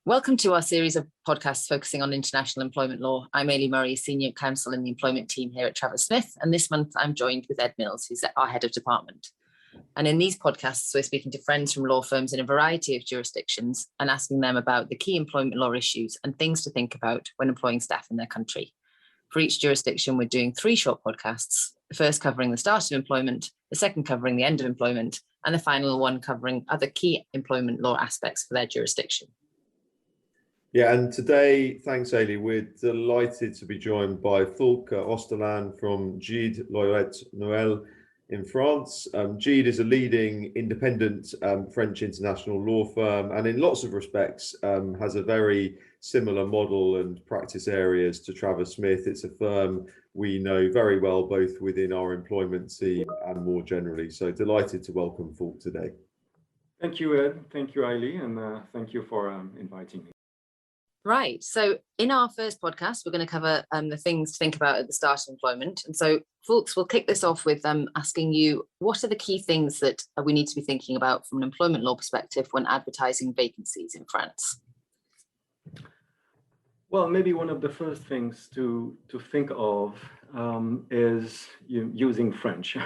Welcome to our series of podcasts focusing on international employment law. I'm Ailey Murray, Senior Counsel in the Employment Team here at Travers Smith, and this month I'm joined with Ed Mills, who's our Head of Department. And in these podcasts, we're speaking to friends from law firms in a variety of jurisdictions and asking them about the key employment law issues and things to think about when employing staff in their country. For each jurisdiction, we're doing 3 short podcasts, the first covering the start of employment, the second covering the end of employment, and the final one covering other key employment law aspects for their jurisdiction. Yeah, and today, thanks Ailey, we're delighted to be joined by Foulques de Rostolan from Gide Loyrette Nouel in France. Gide is a leading independent French international law firm, and in lots of respects has a very similar model and practice areas to Travers Smith. It's a firm we know very well, both within our employment team and more generally. So delighted to welcome Foulques today. Thank you, Ed. Thank you, Ailey, and thank you for inviting me. Right. So in our first podcast, we're going to cover the things to think about at the start of employment. And so, Foulques, we'll kick this off with asking you, what are the key things that we need to be thinking about from an employment law perspective when advertising vacancies in France? Well, maybe one of the first things to think of is using French.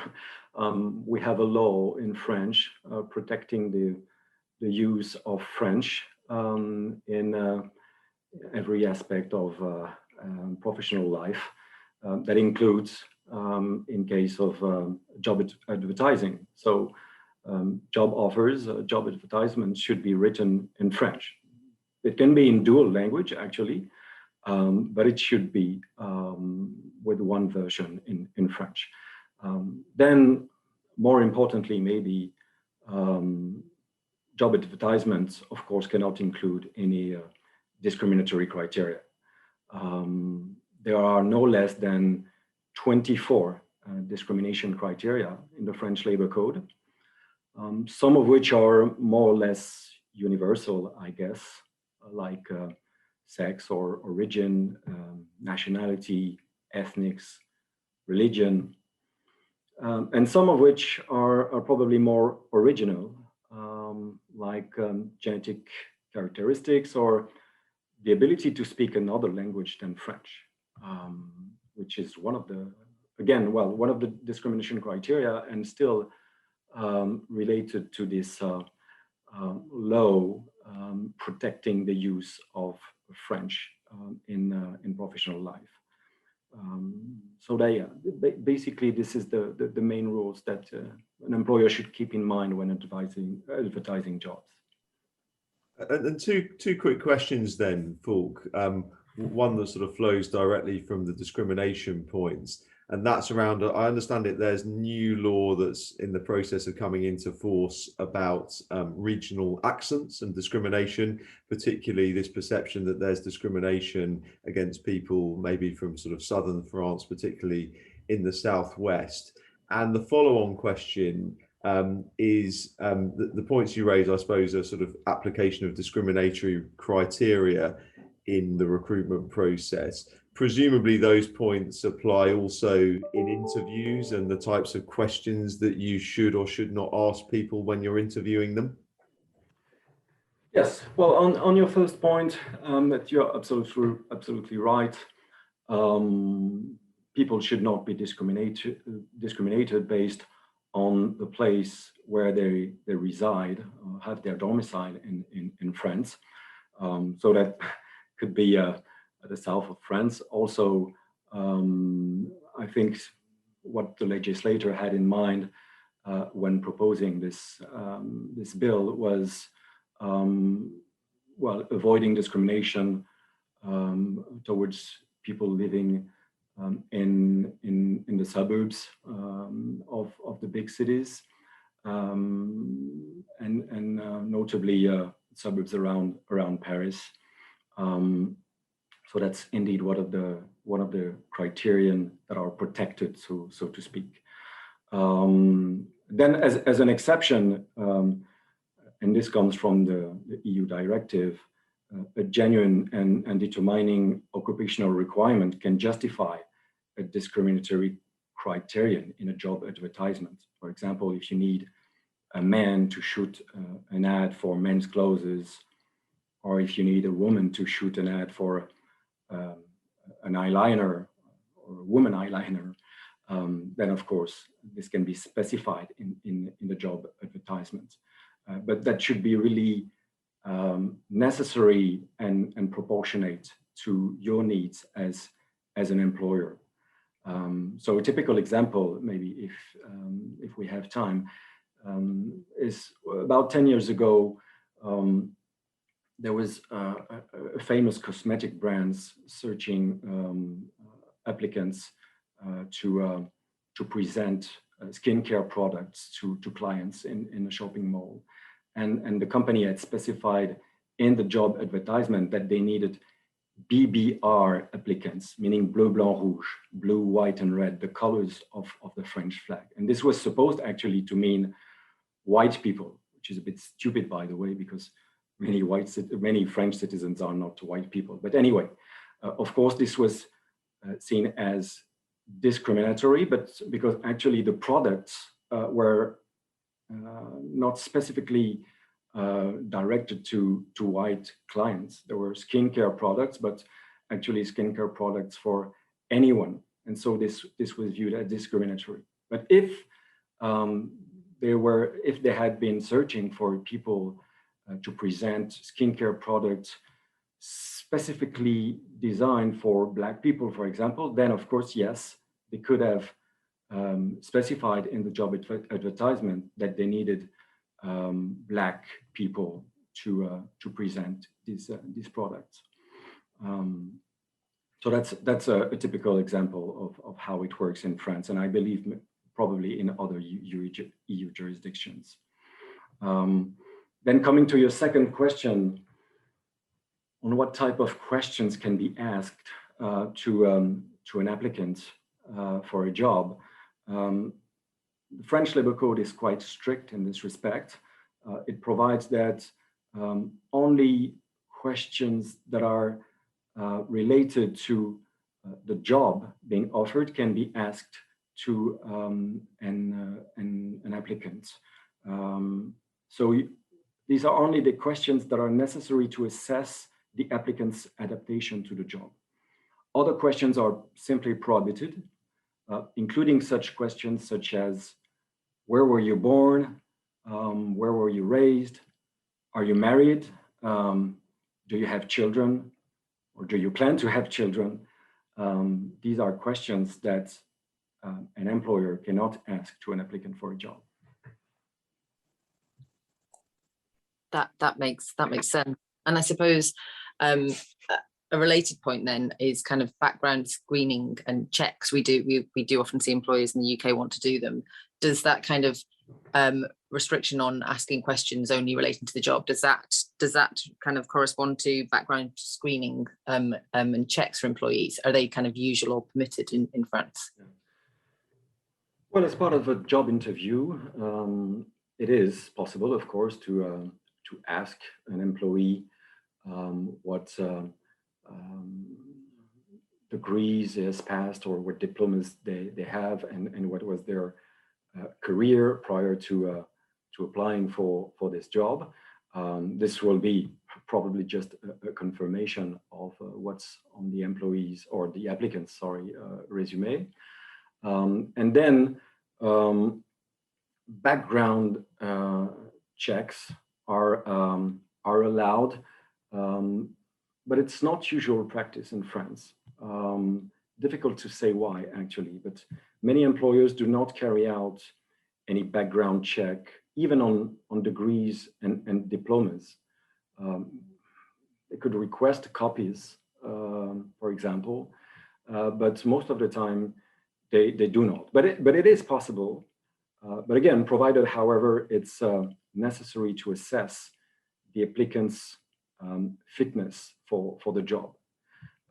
We have a law in French protecting the use of French in every aspect of professional life. That includes in case of job advertising. So job offers, job advertisements should be written in French. It can be in dual language actually, but it should be with one version in French. Then more importantly, maybe job advertisements, of course, cannot include any discriminatory criteria. There are no less than 24 discrimination criteria in the French Labor Code, some of which are more or less universal, I guess, like sex or origin, nationality, ethnics, religion, and some of which are probably more original, like genetic characteristics or the ability to speak another language than French, which is one of the discrimination criteria, and still related to this law protecting the use of French in professional life. So basically, this is the main rules that an employer should keep in mind when advertising jobs. And two quick questions then, Foulques. One that sort of flows directly from the discrimination points, and that's around, I understand it, there's new law that's in the process of coming into force about regional accents and discrimination, particularly this perception that there's discrimination against people maybe from sort of southern France, particularly in the southwest. And the follow-on question is the points you raise, I suppose, are sort of application of discriminatory criteria in the recruitment process. Presumably those points apply also in interviews and the types of questions that you should or should not ask people when you're interviewing them. Yes, well, on your first point, that you're absolutely right. People should not be discriminated based on the place where they reside, have their domicile in France. So that could be the south of France. Also, I think what the legislator had in mind when proposing this bill was, avoiding discrimination towards people living in the suburbs of the big cities, and notably suburbs around Paris. So that's indeed one of the criterion that are protected, so to speak. Then, as an exception, and this comes from the EU directive, a genuine and determining occupational requirement can justify a discriminatory criterion in a job advertisement. For example, if you need a man to shoot an ad for men's clothes or if you need a woman to shoot an ad for an eyeliner or a woman eyeliner, then of course this can be specified in the job advertisement. But that should be really necessary and proportionate to your needs as an employer. So a typical example, maybe if we have time, is about 10 years ago, there was a famous cosmetic brands searching applicants to present skincare products to clients in a shopping mall. And the company had specified in the job advertisement that they needed BBR applicants, meaning bleu, blanc, rouge, blue, white, and red, the colors of the French flag. And this was supposed actually to mean white people, which is a bit stupid, by the way, because many French citizens are not white people. But anyway, of course, this was seen as discriminatory, but because actually the products were not specifically directed to white clients. There were skincare products, but actually skincare products for anyone. And so this was viewed as discriminatory. But if they had been searching for people to present skincare products specifically designed for Black people, for example, then of course, yes, they could have specified in the job advertisement that they needed Black people to present these products. So that's a typical example of how it works in France, and I believe probably in other EU jurisdictions. Then coming to your second question, on what type of questions can be asked to an applicant for a job. The French Labour Code is quite strict in this respect. It provides that only questions that are related to the job being offered can be asked to an applicant. So these are only the questions that are necessary to assess the applicant's adaptation to the job. Other questions are simply prohibited, including such questions such as, where were you born? Where were you raised? Are you married? Do you have children? Or do you plan to have children? These are questions that an employer cannot ask to an applicant for a job. That makes sense. And I suppose a related point then is kind of background screening and checks. We do often see employers in the UK want to do them. Does that kind of restriction on asking questions only relating to the job, does that kind of correspond to background screening and checks for employees? Are they kind of usual or permitted in France? Well, as part of a job interview, it is possible, of course, to ask an employee what degrees he has passed or what diplomas they have and what was their career prior to applying for this job. This will be probably just a confirmation of what's on the employee's or the applicant's, resume. And then background checks are allowed, but it's not usual practice in France. Difficult to say why, actually, but many employers do not carry out any background check, even on degrees and diplomas. They could request copies, for example, but most of the time they do not. But it is possible. But again, provided, however, it's necessary to assess the applicant's fitness for the job.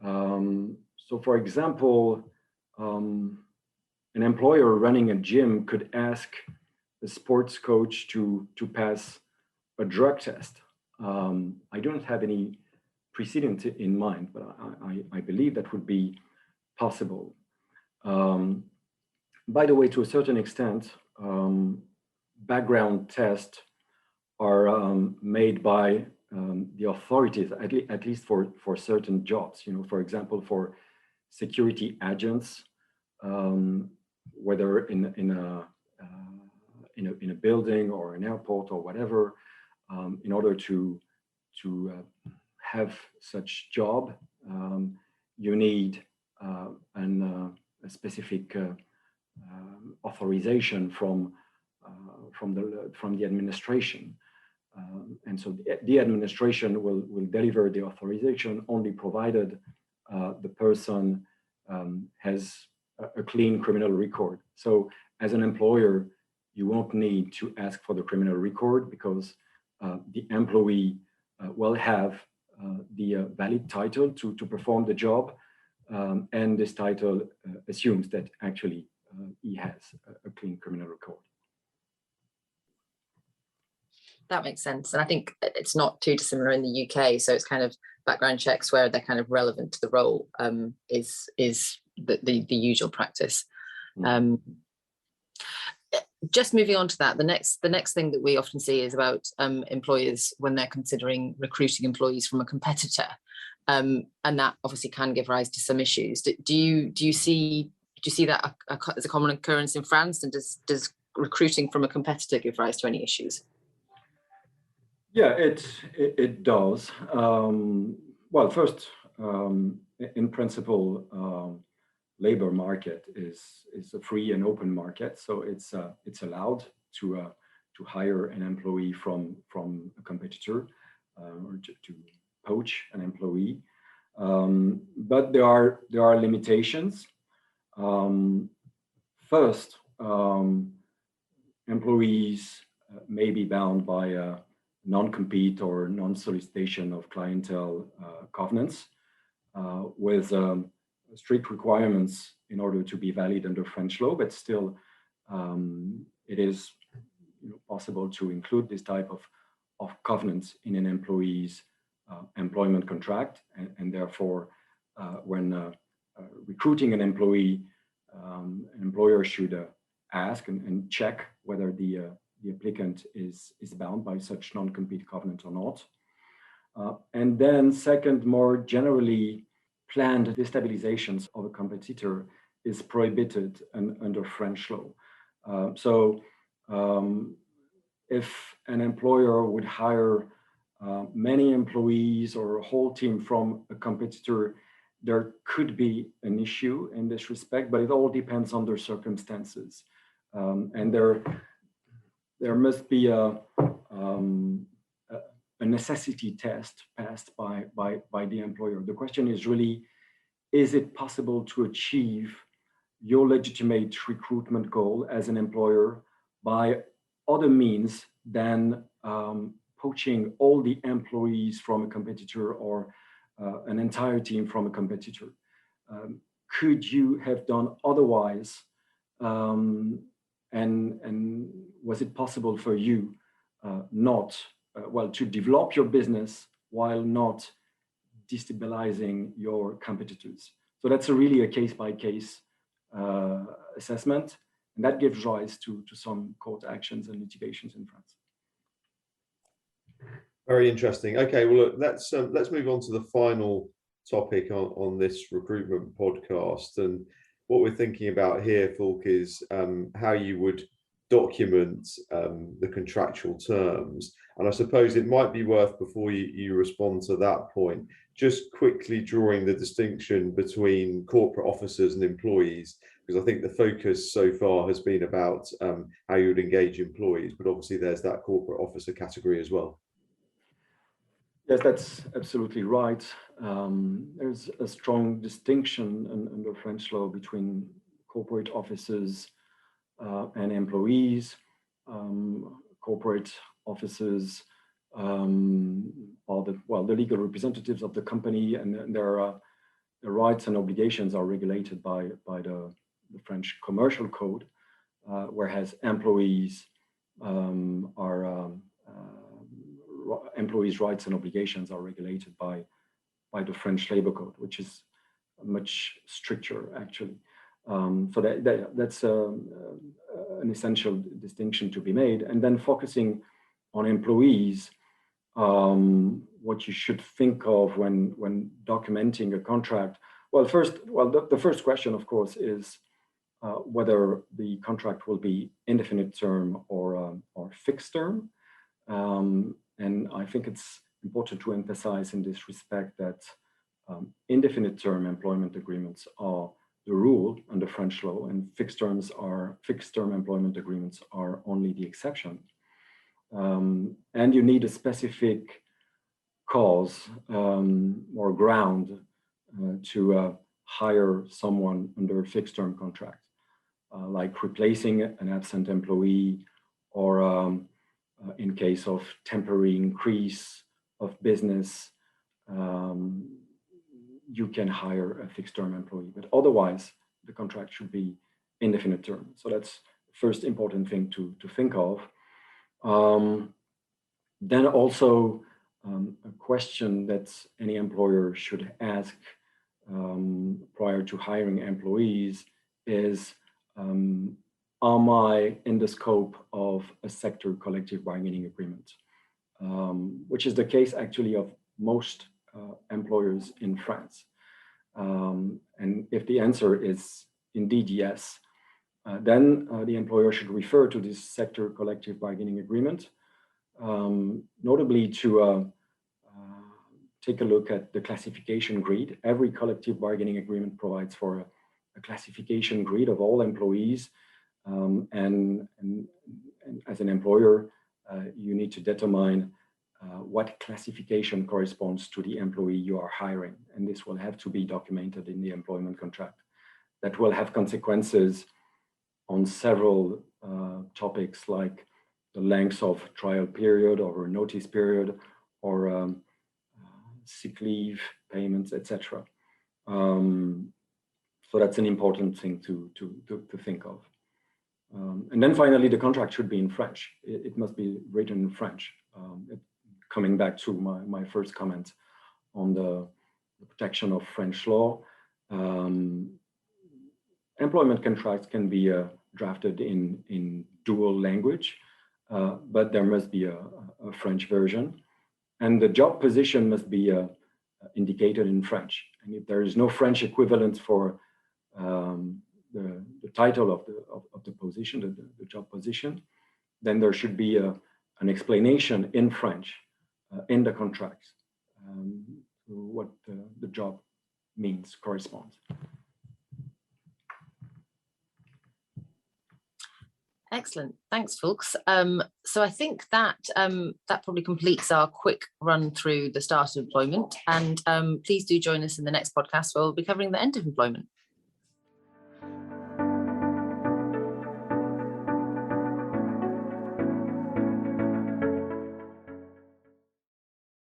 So, for example, an employer running a gym could ask a sports coach to pass a drug test. I don't have any precedent in mind, but I believe that would be possible. By the way, to a certain extent, background tests are made by the authorities, at least for certain jobs, for example, for security agents, whether in a building or an airport or whatever, in order to have such job, you need a specific authorization from the administration. And so the administration will deliver the authorization only provided the person has a clean criminal record. So as an employer, you won't need to ask for the criminal record because the employee will have the valid title to perform the job. And this title assumes that actually he has a clean criminal record. That makes sense. And I think it's not too dissimilar in the UK. So it's kind of background checks where they're kind of relevant to the role is the usual practice. Just moving on to that, the next thing that we often see is about employers when they're considering recruiting employees from a competitor. And that obviously can give rise to some issues. Do you see that as a common occurrence in France? And does recruiting from a competitor give rise to any issues? Yeah, it does. Well, first, in principle, labor market is a free and open market, so it's allowed to hire an employee from a competitor or to poach an employee. But there are limitations. First, employees may be bound by non-compete or non-solicitation of clientele covenants with strict requirements in order to be valid under French law, but still it is possible to include this type of covenants in an employee's employment contract, and therefore when recruiting an employee, an employer should ask and check whether the applicant is bound by such non-compete covenant or not. And then second, more generally, planned destabilizations of a competitor is prohibited under French law. So if an employer would hire many employees or a whole team from a competitor, there could be an issue in this respect, but it all depends on their circumstances. And there must be a necessity test passed by the employer. The question is really, is it possible to achieve your legitimate recruitment goal as an employer by other means than poaching all the employees from a competitor or an entire team from a competitor? Could you have done otherwise? And was it possible for you to develop your business while not destabilizing your competitors? So that's really a case-by-case assessment, and that gives rise to some court actions and litigations in France. Very interesting. Okay, well, look, let's move on to the final topic on this recruitment podcast. And what we're thinking about here, Foulques, is how you would document the contractual terms. And I suppose it might be worth, before you respond to that point, just quickly drawing the distinction between corporate officers and employees, because I think the focus so far has been about how you would engage employees, but obviously there's that corporate officer category as well. Yes, that's absolutely right. There's a strong distinction under French law between corporate officers and employees. Corporate officers are the legal representatives of the company, and their rights and obligations are regulated by the French Commercial Code, whereas employees employees' rights and obligations are regulated by the French Labor Code, which is much stricter, actually. So that's an essential distinction to be made. And then focusing on employees, what you should think of when documenting a contract. Well, the first question, of course, is whether the contract will be indefinite term or fixed term. And I think it's important to emphasize in this respect that indefinite term employment agreements are the rule under French law, and fixed term employment agreements are only the exception. And you need a specific cause or ground to hire someone under a fixed term contract, like replacing an absent employee, or in case of temporary increase of business, you can hire a fixed term employee, but otherwise the contract should be indefinite term. So that's the first important thing to think of. Then also a question that any employer should ask prior to hiring employees is, am I in the scope of a sector collective bargaining agreement? Which is the case actually of most employers in France. And if the answer is indeed yes, then the employer should refer to this sector collective bargaining agreement, notably to take a look at the classification grid. Every collective bargaining agreement provides for a classification grid of all employees, and as an employer, you need to determine what classification corresponds to the employee you are hiring, and this will have to be documented in the employment contract. That will have consequences on several topics, like the length of trial period or notice period, or sick leave payments, etc. So that's an important thing to think of. And then finally, the contract should be in French. It must be written in French. Coming back to my first comment on the protection of French law, employment contracts can be drafted in dual language, but there must be a French version, and the job position must be indicated in French. And if there is no French equivalent for the title of the position, the job position, then there should be an explanation in French in the contracts, what the job means, corresponds. Excellent, thanks, Foulques. So I think that that probably completes our quick run through the start of employment, and please do join us in the next podcast where we'll be covering the end of employment.